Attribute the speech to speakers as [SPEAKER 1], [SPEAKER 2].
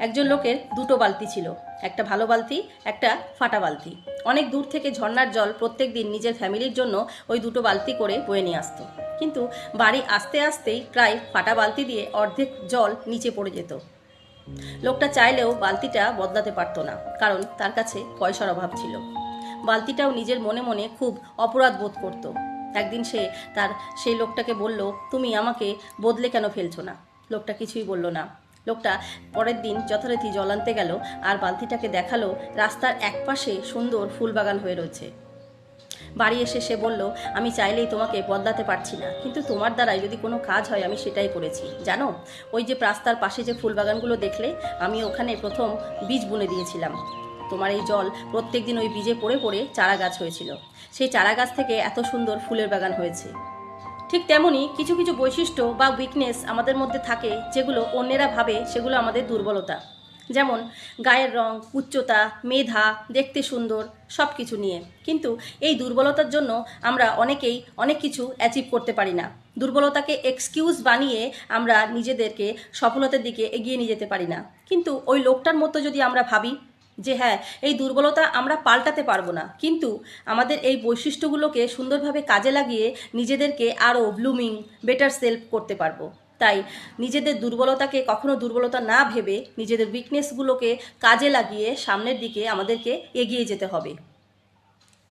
[SPEAKER 1] একজন লোকের দুটো বালতি ছিল, একটা ভালো বালতি, একটা ফাটা বালতি। অনেক দূর থেকে ঝর্ণার জল প্রত্যেক দিন নিজের ফ্যামিলির জন্য ওই দুটো বালতি করে বয়ে নিয়ে আসতো। কিন্তু বাড়ি আসতে আসতেই প্রায় ফাটা বালতি দিয়ে অর্ধেক জল নিচে পড়ে যেত। লোকটা চাইলেও বালতিটা বদলাতে পারতো না, কারণ তার কাছে পয়সার অভাব ছিল। বালতিটাও নিজের মনে মনে খুব অপরাধ বোধ করত। একদিন সে সেই লোকটাকে বলল, তুমি আমাকে বদলে কেন ফেলছো না? লোকটা কিছুই বলল না। লোকটা পরের দিন যথারীতি জল আনতে গেল আর বালতিটাকে দেখালো রাস্তার একপাশে সুন্দর ফুল বাগান হয়ে রয়েছে। বাড়ি এসে সে বলল, আমি চাইলেই তোমাকে বদলাতে পারছি না, কিন্তু তোমার দ্বারাই যদি কোনো কাজ হয় আমি সেটাই করেছি। জানো, ওই যে রাস্তার পাশে যে ফুল বাগানগুলো দেখলে, আমি ওখানে প্রথম বীজ বুনে দিয়েছিলাম। তোমার এই জল প্রত্যেক দিন ওই বীজে পড়ে পড়ে চারা গাছ হয়েছিল। সেই চারা গাছ থেকে এত সুন্দর ফুলের বাগান হয়েছে। ঠিক তেমনই কিছু কিছু বৈশিষ্ট্য বা উইকনেস আমাদের মধ্যে থাকে, যেগুলো অন্যেরা ভাবে সেগুলো আমাদের দুর্বলতা। যেমন গায়ের রং, উচ্চতা, মেধা, দেখতে সুন্দর, সব কিছু নিয়ে। কিন্তু এই দুর্বলতার জন্য আমরা অনেকেই অনেক কিছু অ্যাচিভ করতে পারি না। দুর্বলতাকে এক্সকিউজ বানিয়ে আমরা নিজেদেরকে সফলতার দিকে এগিয়ে নিয়ে যেতে পারি না। কিন্তু ওই লোকটার মতো যদি আমরা ভাবি যে হ্যাঁ, এই দুর্বলতা আমরা পাল্টাতে পারবো না, কিন্তু আমাদের এই বৈশিষ্ট্যগুলোকে সুন্দরভাবে কাজে লাগিয়ে নিজেদেরকে আরও ব্লুমিং, বেটার সেলফ করতে পারবো। তাই নিজেদের দুর্বলতাকে কখনো দুর্বলতা না ভেবে নিজেদের উইকনেসগুলোকে কাজে লাগিয়ে সামনের দিকে আমাদেরকে এগিয়ে যেতে হবে।